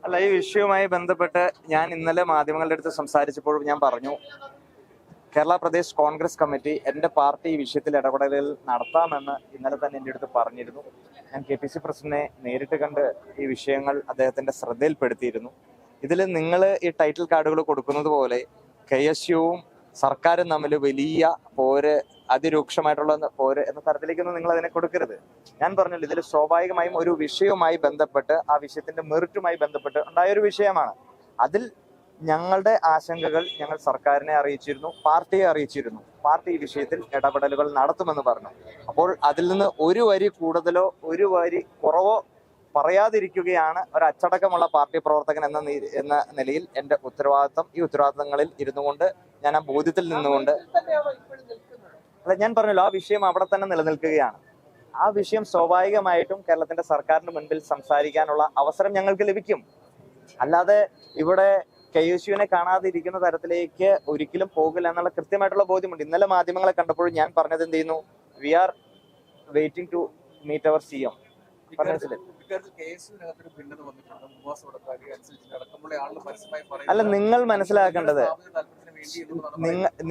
അല്ല, ഈ വിഷയവുമായി ബന്ധപ്പെട്ട് ഞാൻ ഇന്നലെ മാധ്യമങ്ങളുടെ അടുത്ത് സംസാരിച്ചപ്പോഴും ഞാൻ പറഞ്ഞു, കേരള പ്രദേശ് കോൺഗ്രസ് കമ്മിറ്റി എൻ്റെ പാർട്ടി ഈ വിഷയത്തിൽ ഇടപെടലുകൾ നടത്താമെന്ന് ഇന്നലെ തന്നെ എൻ്റെ അടുത്ത് പറഞ്ഞിരുന്നു. ഞാൻ KPC പ്രസിഡന്റിനെ നേരിട്ട് കണ്ട് ഈ വിഷയങ്ങൾ അദ്ദേഹത്തിന്റെ ശ്രദ്ധയിൽപ്പെടുത്തിയിരുന്നു. ഇതിൽ നിങ്ങൾ ഈ ടൈറ്റിൽ കാർഡുകൾ കൊടുക്കുന്നത് പോലെ KSUവും സർക്കാരും തമ്മിൽ വലിയ പോര്, അതിരൂക്ഷമായിട്ടുള്ള പോര് എന്ന തരത്തിലേക്കൊന്നും നിങ്ങൾ അതിനെ കൊടുക്കരുത്. ഞാൻ പറഞ്ഞല്ലോ, ഇതിൽ സ്വാഭാവികമായും ഒരു വിഷയവുമായി ബന്ധപ്പെട്ട് ആ വിഷയത്തിന്റെ മെറിറ്റുമായി ബന്ധപ്പെട്ട് ഉണ്ടായ ഒരു വിഷയമാണ്. അതിൽ ഞങ്ങളുടെ ആശങ്കകൾ ഞങ്ങൾ സർക്കാരിനെ അറിയിച്ചിരുന്നു, പാർട്ടിയെ അറിയിച്ചിരുന്നു. പാർട്ടി ഈ വിഷയത്തിൽ ഇടപെടലുകൾ നടത്തുമെന്ന് പറഞ്ഞു. അപ്പോൾ അതിൽ നിന്ന് ഒരു വരി കൂടുതലോ ഒരു വരി കുറവോ പറയാതിരിക്കുകയാണ് ഒരു അച്ചടക്കമുള്ള പാർട്ടി പ്രവർത്തകൻ എന്ന നിലയിൽ എൻ്റെ ഉത്തരവാദിത്തം. ഈ ഉത്തരവാദിത്തങ്ങളിൽ ഇരുന്നു കൊണ്ട്, ഞാൻ ആ ബോധ്യത്തിൽ നിന്നുകൊണ്ട്, അല്ല, ഞാൻ പറഞ്ഞല്ലോ, ആ വിഷയം അവിടെ തന്നെ നിലനിൽക്കുകയാണ്. ആ വിഷയം സ്വാഭാവികമായിട്ടും കേരളത്തിന്റെ സർക്കാരിന് മുൻപിൽ സംസാരിക്കാനുള്ള അവസരം ഞങ്ങൾക്ക് ലഭിക്കും. അല്ലാതെ ഇവിടെ KSUവിനെ കാണാതിരിക്കുന്ന തരത്തിലേക്ക് ഒരിക്കലും പോകില്ല എന്നുള്ള കൃത്യമായിട്ടുള്ള ബോധ്യമുണ്ട്. ഇന്നലെ മാധ്യമങ്ങളെ കണ്ടപ്പോഴും ഞാൻ പറഞ്ഞത് എന്ത് ചെയ്യുന്നു, we are waiting to meet our CM. അല്ല, നിങ്ങൾ മനസ്സിലാക്കേണ്ടത്,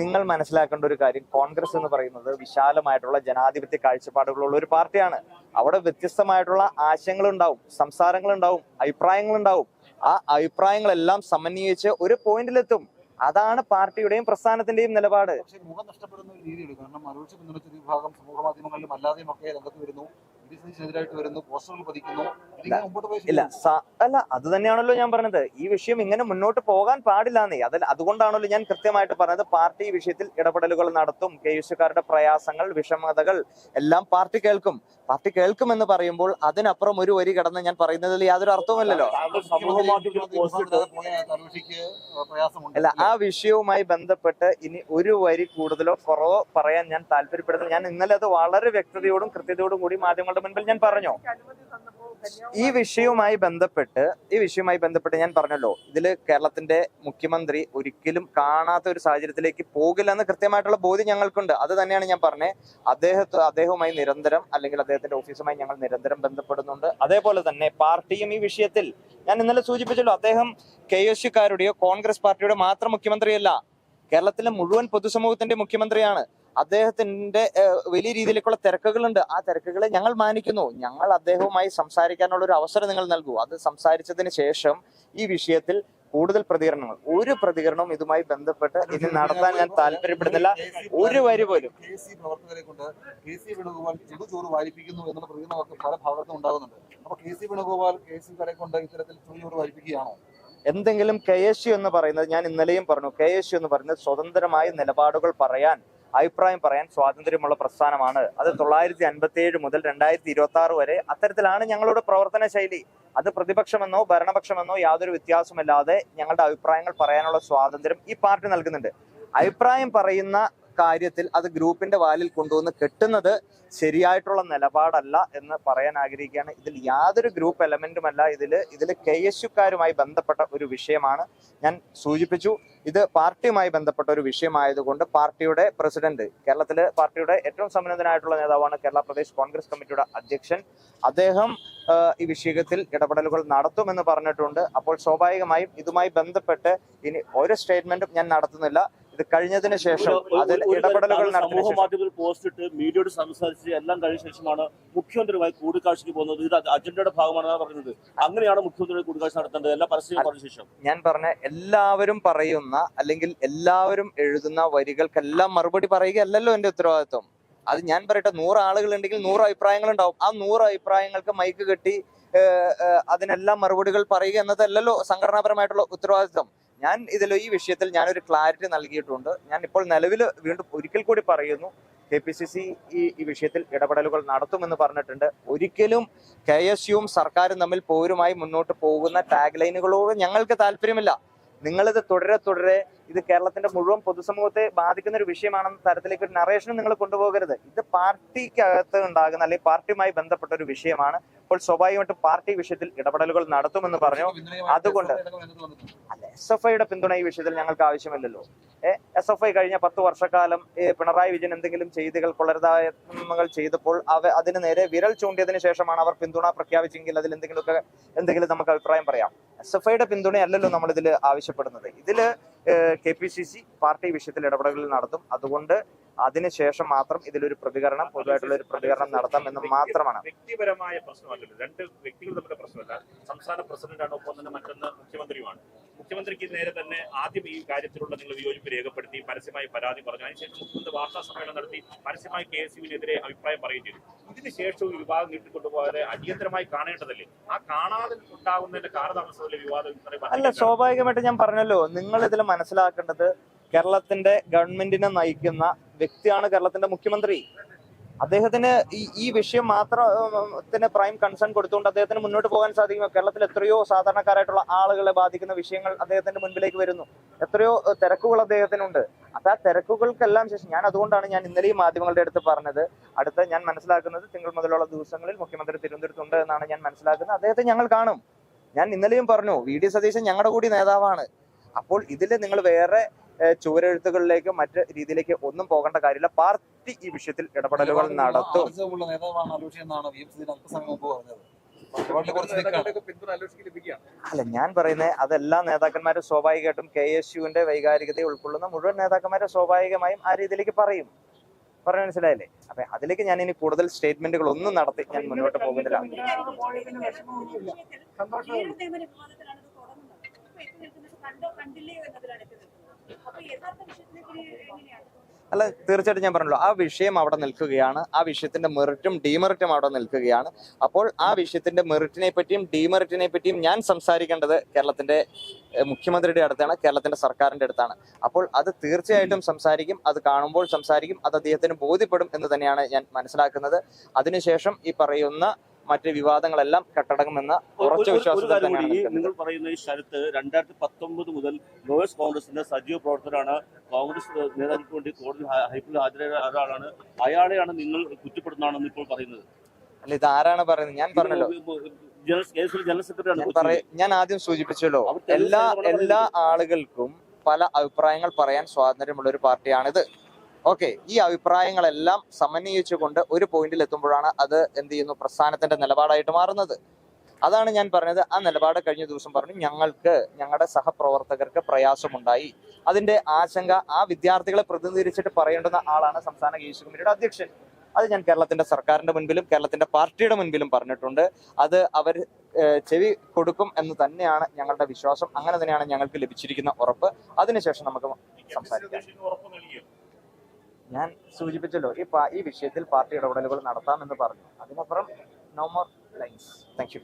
നിങ്ങൾ മനസ്സിലാക്കേണ്ട ഒരു കാര്യം, കോൺഗ്രസ് എന്ന് പറയുന്നത് വിശാലമായിട്ടുള്ള ജനാധിപത്യ കാഴ്ചപ്പാടുകളുള്ള ഒരു പാർട്ടിയാണ്. അവിടെ വ്യത്യസ്തമായിട്ടുള്ള ആശയങ്ങളുണ്ടാവും, സംസാരങ്ങളുണ്ടാവും, അഭിപ്രായങ്ങളുണ്ടാവും. ആ അഭിപ്രായങ്ങളെല്ലാം സമന്വയിച്ച് ഒരു പോയിന്റിലെത്തും. അതാണ് പാർട്ടിയുടെയും പ്രസ്ഥാനത്തിന്റെയും നിലപാട്. മുഖം നഷ്ടപ്പെടുന്ന ഒരു രീതിയുണ്ട്. കാരണം അരോച പിന്തുണച്ച ഒരു വിഭാഗം സമൂഹ മാധ്യമങ്ങളിലും അല്ലാതെയും ഒക്കെ രംഗത്ത് വരുന്നു, എതിരായിട്ട് വരുന്നു, പോസ്റ്ററുകൾ പതിക്കുന്നു. ഇല്ല, അല്ല, അത് തന്നെയാണല്ലോ ഞാൻ പറഞ്ഞത്. ഈ വിഷയം ഇങ്ങനെ മുന്നോട്ട് പോകാൻ പാടില്ലാന്നേ. അതുകൊണ്ടാണല്ലോ ഞാൻ കൃത്യമായിട്ട് പറഞ്ഞത്, പാർട്ടി ഈ വിഷയത്തിൽ ഇടപെടലുകൾ നടത്തും. KSUക്കാരുടെ പ്രയാസങ്ങൾ, വിഷമതകൾ എല്ലാം പാർട്ടി കേൾക്കും. പാർട്ടി കേൾക്കുമെന്ന് പറയുമ്പോൾ അതിനപ്പുറം ഒരു വരി കടന്ന് ഞാൻ പറയുന്നതിൽ യാതൊരു അർത്ഥവുമില്ലല്ലോ. അല്ല, ആ വിഷയവുമായി ബന്ധപ്പെട്ട് ഇനി ഒരു വരി കൂടുതലോ കുറവോ പറയാൻ ഞാൻ താല്പര്യപ്പെടുന്നു. ഞാൻ ഇന്നലെ അത് വളരെ വ്യക്തതയോടും കൃത്യതയോടും കൂടി മാധ്യമങ്ങളുടെ മുൻപിൽ ഞാൻ പറഞ്ഞു. ഈ വിഷയവുമായി ബന്ധപ്പെട്ട് ഞാൻ പറഞ്ഞല്ലോ, ഇതില് കേരളത്തിന്റെ മുഖ്യമന്ത്രി ഒരിക്കലും കാണാത്ത ഒരു സാഹചര്യത്തിലേക്ക് പോകില്ലെന്ന് കൃത്യമായിട്ടുള്ള ബോധ്യം ഞങ്ങൾക്കുണ്ട്. അത് തന്നെയാണ് ഞാൻ പറഞ്ഞത്. അദ്ദേഹവുമായി നിരന്തരം, അല്ലെങ്കിൽ അദ്ദേഹത്തിന്റെ ഓഫീസുമായി ഞങ്ങൾ നിരന്തരം ബന്ധപ്പെടുന്നുണ്ട്. അതേപോലെ തന്നെ പാർട്ടിയും ഈ വിഷയത്തിൽ, ഞാൻ ഇന്നലെ സൂചിപ്പിച്ചല്ലോ, അദ്ദേഹം KSUക്കാരുടെയോ കോൺഗ്രസ് പാർട്ടിയുടെ മാത്രം മുഖ്യമന്ത്രിയല്ല, കേരളത്തിലെ മുഴുവൻ പൊതുസമൂഹത്തിന്റെ മുഖ്യമന്ത്രിയാണ്. അദ്ദേഹത്തിന്റെ വലിയ രീതിയിലേക്കുള്ള തിരക്കുകളുണ്ട്. ആ തിരക്കുകളെ ഞങ്ങൾ മാനിക്കുന്നു. ഞങ്ങൾ അദ്ദേഹവുമായി സംസാരിക്കാനുള്ള ഒരു അവസരം നിങ്ങൾ നൽകൂ. അത് സംസാരിച്ചതിന് ശേഷം ഈ വിഷയത്തിൽ കൂടുതൽ പ്രതികരണങ്ങൾ, ഒരു പ്രതികരണവും ഇതുമായി ബന്ധപ്പെട്ട് ഇനി നടത്താൻ ഞാൻ താല്പര്യപ്പെടുന്നില്ല. ഒരു വരി പോലും. പ്രവർത്തകരെ കൊണ്ട് KC വേണുഗോപാൽ ചുടുചോറ് വാരിപ്പിക്കുന്നു എന്നുള്ള പ്രതികരണമൊക്കെ പല ഭാഗത്തും ഉണ്ടാകുന്നുണ്ട്. അപ്പൊ KC വേണുഗോപാൽ KSUക്കാരെ കൊണ്ട് ഇത്തരത്തിൽ ചുടുചോറ് വാരിപ്പിക്കുകയാണോ? എന്തെങ്കിലും KSU എന്ന് പറയുന്നത്, ഞാൻ ഇന്നലെയും പറഞ്ഞു, KSU എന്ന് പറയുന്നത് സ്വതന്ത്രമായ നിലപാടുകൾ പറയാൻ, അഭിപ്രായം പറയാൻ സ്വാതന്ത്ര്യമുള്ള പ്രസ്ഥാനമാണ്. അത് 1957 മുതൽ 2026 വരെ അത്തരത്തിലാണ് ഞങ്ങളുടെ പ്രവർത്തന ശൈലി. അത് പ്രതിപക്ഷമെന്നോ ഭരണപക്ഷമെന്നോ യാതൊരു വ്യത്യാസമില്ലാതെ ഞങ്ങളുടെ അഭിപ്രായങ്ങൾ പറയാനുള്ള സ്വാതന്ത്ര്യം ഈ പാർട്ടി നൽകുന്നുണ്ട്. അഭിപ്രായം പറയുന്ന കാര്യത്തിൽ അത് ഗ്രൂപ്പിന്റെ വാലിൽ കൊണ്ടുവന്ന് കെട്ടുന്നത് ശരിയായിട്ടുള്ള നിലപാടല്ല എന്ന് പറയാൻ ആഗ്രഹിക്കുകയാണ്. ഇതിൽ യാതൊരു ഗ്രൂപ്പ് എലമെന്റുമല്ല. ഇതിൽ KSUക്കാരുമായി ബന്ധപ്പെട്ട ഒരു വിഷയമാണ്. ഞാൻ സൂചിപ്പിച്ചു, ഇത് പാർട്ടിയുമായി ബന്ധപ്പെട്ട ഒരു വിഷയമായതുകൊണ്ട് പാർട്ടിയുടെ പ്രസിഡന്റ്, കേരളത്തിലെ പാർട്ടിയുടെ ഏറ്റവും സമ്പന്നനായിട്ടുള്ള നേതാവാണ് കേരള പ്രദേശ് കോൺഗ്രസ് കമ്മിറ്റിയുടെ അധ്യക്ഷൻ. അദ്ദേഹം ഈ വിഷയത്തിൽ ഇടപെടലുകൾ നടത്തുമെന്ന് പറഞ്ഞിട്ടുണ്ട്. അപ്പോൾ സ്വാഭാവികമായും ഇതുമായി ബന്ധപ്പെട്ട് ഇനി ഒരു സ്റ്റേറ്റ്മെന്റും ഞാൻ നടത്തുന്നില്ല. ഇത് കഴിഞ്ഞതിന് ശേഷം അതിൽ ഇടപെടലുകൾ സമൂഹ മാധ്യമത്തിൽ പോസ്റ്റ് ഇട്ട് മീഡിയയോട് സംസാരിച്ച് എല്ലാം കഴിഞ്ഞ ശേഷമാണ് മുഖ്യമന്ത്രിയുമായി കൂടിക്കാഴ്ചയ്ക്ക് പോകുന്നത്. ഇത് അജണ്ടയുടെ ഭാഗമാണെന്നാണ് പറയുന്നത്. അങ്ങനെയാണ് മുഖ്യമന്ത്രിയുടെ കൂടിക്കാഴ്ച നടത്തേണ്ടത്, എല്ലാ പരസ്യം പറഞ്ഞ ശേഷം. ഞാൻ പറഞ്ഞ എല്ലാവരും പറയുന്ന, അല്ലെങ്കിൽ എല്ലാവരും എഴുതുന്ന വരികൾക്കെല്ലാം മറുപടി പറയുകയല്ലല്ലോ എന്റെ ഉത്തരവാദിത്വം. അത് ഞാൻ പറയട്ടെ, 100 ആളുകൾ ഉണ്ടെങ്കിൽ 100 അഭിപ്രായങ്ങൾ ഉണ്ടാവും. ആ 100 അഭിപ്രായങ്ങൾക്ക് മൈക്ക് കെട്ടി അതിനെല്ലാം മറുപടികൾ പറയുക എന്നതല്ലല്ലോ സംഘടനാപരമായിട്ടുള്ള ഉത്തരവാദിത്വം. ഞാൻ ഈ വിഷയത്തിൽ ഞാനൊരു ക്ലാരിറ്റി നൽകിയിട്ടുണ്ട്. ഞാൻ ഇപ്പോൾ നിലവിൽ വീണ്ടും ഒരിക്കൽ കൂടി പറയുന്നു, KPCC ഈ വിഷയത്തിൽ ഇടപെടലുകൾ നടത്തുമെന്ന് പറഞ്ഞിട്ടുണ്ട്. ഒരിക്കലും KSUവും സർക്കാരും തമ്മിൽ പോരുമായി മുന്നോട്ട് പോകുന്ന ടാഗ് ലൈനുകളോട് ഞങ്ങൾക്ക് താല്പര്യമില്ല. നിങ്ങളിത് തുടരെ ഇത് കേരളത്തിന്റെ മുഴുവൻ പൊതുസമൂഹത്തെ ബാധിക്കുന്ന ഒരു വിഷയമാണെന്ന തരത്തിലേക്ക് ഒരു നറേഷനും നിങ്ങൾ കൊണ്ടുപോകരുത്. ഇത് പാർട്ടിക്കകത്ത് ഉണ്ടാകുന്ന, അല്ലെങ്കിൽ പാർട്ടിയുമായി ബന്ധപ്പെട്ട ഒരു വിഷയമാണ്. അപ്പോൾ സ്വാഭാവികമായിട്ടും പാർട്ടി വിഷയത്തിൽ ഇടപെടലുകൾ നടത്തുമെന്ന് പറഞ്ഞു. അതുകൊണ്ട് അല്ല, SFIയുടെ പിന്തുണ ഈ വിഷയത്തിൽ ഞങ്ങൾക്ക് ആവശ്യമില്ലല്ലോ. SFI കഴിഞ്ഞ 10 വർഷക്കാലം പിണറായി വിജയൻ എന്തെങ്കിലും കൊള്ളരുതായ്മകൾ ചെയ്തപ്പോൾ അതിന് നേരെ വിരൽ ചൂണ്ടിയതിനു ശേഷമാണ് അവർ പിന്തുണ പ്രഖ്യാപിച്ചെങ്കിൽ അതിൽ എന്തെങ്കിലും നമുക്ക് അഭിപ്രായം പറയാം. SFIയുടെ പിന്തുണയല്ലല്ലോ നമ്മൾ ഇതിൽ ആവശ്യപ്പെടുന്നത്. ഇതില് KPCC പാർട്ടി വിഷയത്തിൽ ഇടപെടലുകൾ നടത്തും. അതുകൊണ്ട് അതിനുശേഷം മാത്രം ഇതിലൊരു പ്രതികരണം, പൊതുവായിട്ടുള്ള ഒരു പ്രതികരണം നടത്താം എന്ന് മാത്രമാണ്. വ്യക്തിപരമായ പ്രശ്നമല്ലല്ലോ, രണ്ട് വ്യക്തികൾ തമ്മിലെ പ്രശ്നമല്ല. സംസ്ഥാന പ്രസിഡന്റാണ്, ഒപ്പം തന്നെ മറ്റൊന്ന് മുഖ്യമന്ത്രിയുമാണ്. മുഖ്യമന്ത്രിക്ക് നേരെ തന്നെ ആദ്യം ഈ കാര്യത്തിലുള്ള നിങ്ങൾ വിയോജിപ്പ് രേഖപ്പെടുത്തി പരസ്യമായി പരാതി പറഞ്ഞു. അതിനുശേഷം മുഖ്യമന്ത്രി വാർത്താ സമ്മേളനം നടത്തി പരസ്യമായി KSUവിനെതിരെ അഭിപ്രായം പറയുകയും ചെയ്തു. ഇതിനുശേഷവും ഈ വിവാദം നീട്ടിക്കൊണ്ടുപോകാതെ അടിയന്തരമായി കാണേണ്ടതല്ലേ? ആ കാണാതെ ഉണ്ടാകുന്നതിന്റെ കാലതാമസത്തിലെ വിവാദം അല്ല, സ്വാഭാവികമായിട്ട് ഞാൻ പറഞ്ഞല്ലോ, നിങ്ങൾ ഇതിൽ മനസ്സിലാക്കേണ്ടത് കേരളത്തിന്റെ ഗവൺമെന്റിനെ നയിക്കുന്ന വ്യക്തിയാണ് കേരളത്തിന്റെ മുഖ്യമന്ത്രി. അദ്ദേഹത്തിന് ഈ വിഷയം മാത്രത്തിന് പ്രൈം കൺസേൺ കൊടുത്തുകൊണ്ട് അദ്ദേഹത്തിന് മുന്നോട്ട് പോകാൻ സാധിക്കുമോ? കേരളത്തിൽ എത്രയോ സാധാരണക്കാരായിട്ടുള്ള ആളുകളെ ബാധിക്കുന്ന വിഷയങ്ങൾ അദ്ദേഹത്തിന്റെ മുൻപിലേക്ക് വരുന്നു. എത്രയോ തിരക്കുകൾ അദ്ദേഹത്തിനുണ്ട്. അപ്പൊ ആ തിരക്കുകൾക്കെല്ലാം ശേഷം അതുകൊണ്ടാണ് ഞാൻ ഇന്നലെയും മാധ്യമങ്ങളുടെ അടുത്ത് പറഞ്ഞത്, ഞാൻ മനസ്സിലാക്കുന്നത് തിങ്കൾ മുതലുള്ള ദിവസങ്ങളിൽ മുഖ്യമന്ത്രി തിരുവനന്തപുരത്തുണ്ട് എന്നാണ് ഞാൻ മനസ്സിലാക്കുന്നത്. അദ്ദേഹത്തെ ഞങ്ങൾ കാണും. ഞാൻ ഇന്നലെയും പറഞ്ഞു, VD സതീശൻ ഞങ്ങളുടെ കൂടി നേതാവാണ്. അപ്പോൾ ഇതിൽ നിങ്ങൾ വേറെ ചുവരെഴുത്തുകളിലേക്ക് മറ്റ് രീതിയിലേക്ക് ഒന്നും പോകേണ്ട കാര്യമില്ല. പാർട്ടി ഈ വിഷയത്തിൽ ഇടപെടലുകൾ നടത്തും. അല്ല, ഞാൻ പറയുന്നത് അതെല്ലാ നേതാക്കന്മാരും സ്വാഭാവികമായിട്ടും KSUവിന്റെ വൈകാരികതയെ ഉൾക്കൊള്ളുന്ന മുഴുവൻ നേതാക്കന്മാരും സ്വാഭാവികമായും ആ രീതിയിലേക്ക് പറയും. പറഞ്ഞ മനസ്സിലായില്ലേ? അപ്പൊ അതിലേക്ക് ഞാൻ ഇനി കൂടുതൽ സ്റ്റേറ്റ്മെന്റുകൾ ഒന്നും നടത്തി ഞാൻ മുന്നോട്ട് പോകുന്നില്ല. അല്ല, തീർച്ചയായിട്ടും ഞാൻ പറഞ്ഞല്ലോ, ആ വിഷയം അവിടെ നിൽക്കുകയാണ്. ആ വിഷയത്തിന്റെ മെറിറ്റും ഡീമെറിറ്റും അവിടെ നിൽക്കുകയാണ്. അപ്പോൾ ആ വിഷയത്തിന്റെ മെറിറ്റിനെ പറ്റിയും ഡീമെറിറ്റിനെ പറ്റിയും ഞാൻ സംസാരിക്കേണ്ടത് കേരളത്തിന്റെ മുഖ്യമന്ത്രിയുടെ അടുത്താണ്, കേരളത്തിന്റെ സർക്കാരിന്റെ അടുത്താണ്. അപ്പോൾ അത് തീർച്ചയായിട്ടും സംസാരിക്കും, അത് കാണുമ്പോൾ സംസാരിക്കും, അത് അദ്ദേഹത്തിന് ബോധ്യപ്പെടും എന്ന് തന്നെയാണ് ഞാൻ മനസ്സിലാക്കുന്നത്. അതിനുശേഷം ഈ പറയുന്ന മറ്റ് വിവാദങ്ങളെല്ലാം കെട്ടടങ്ങുമെന്ന ഉറച്ച വിശ്വാസത്തിൽ തന്നെയാണ്. നിങ്ങൾ പറയുന്ന ഈ സ്ഥലത്ത് 2019 മുതൽ ലോയേഴ്സ് കോൺഗ്രസിന്റെ സജീവ പ്രവർത്തകരാണ്, കോൺഗ്രസ് നേതാക്കൾക്ക് വേണ്ടി കോടതി ഹൈക്കോടതി ഹാജരായ ഒരാളാണ്. അയാളെയാണ് നിങ്ങൾ കുറ്റപ്പെടുന്നതാണെന്ന് ഇപ്പോൾ പറയുന്നത്. അല്ല, ഇത് ആരാണ് പറയുന്നത്? ഞാൻ പറഞ്ഞല്ലോ, ജനറൽ സെക്രട്ടറിയാണ്. ഞാൻ ആദ്യം സൂചിപ്പിച്ചല്ലോ, എല്ലാ ആളുകൾക്കും പല അഭിപ്രായങ്ങൾ പറയാൻ സ്വാതന്ത്ര്യമുള്ള ഒരു പാർട്ടിയാണിത്. ഓക്കെ, ഈ അഭിപ്രായങ്ങളെല്ലാം സമന്വയിച്ചുകൊണ്ട് ഒരു പോയിന്റിൽ എത്തുമ്പോഴാണ് അത് എന്ത് ചെയ്യുന്നു, പ്രസ്ഥാനത്തിന്റെ നിലപാടായിട്ട് മാറുന്നത്. അതാണ് ഞാൻ പറഞ്ഞത്. ആ നിലപാട് കഴിഞ്ഞ ദിവസം പറഞ്ഞു, ഞങ്ങളുടെ സഹപ്രവർത്തകർക്ക് പ്രയാസമുണ്ടായി. അതിന്റെ ആശങ്ക ആ വിദ്യാർത്ഥികളെ പ്രതിനിധീകരിച്ചിട്ട് പറയേണ്ടുന്ന ആളാണ് സംസ്ഥാന KSU കമ്മിറ്റിയുടെ അധ്യക്ഷൻ. അത് ഞാൻ കേരളത്തിന്റെ സർക്കാരിന്റെ മുൻപിലും കേരളത്തിന്റെ പാർട്ടിയുടെ മുൻപിലും പറഞ്ഞിട്ടുണ്ട്. അത് അവർ ചെവി കൊടുക്കും എന്ന് തന്നെയാണ് ഞങ്ങളുടെ വിശ്വാസം. അങ്ങനെ തന്നെയാണ് ഞങ്ങൾക്ക് ലഭിച്ചിരിക്കുന്ന ഉറപ്പ്. അതിനുശേഷം നമുക്ക് സംസാരിക്കാം. ഞാൻ സൂചിപ്പിച്ചല്ലോ, ഈ വിഷയത്തിൽ പാർട്ടി ഇടപെടലുകൾ നടത്താമെന്ന് പറഞ്ഞു. അതിനപ്പുറം no more lines. Thank U.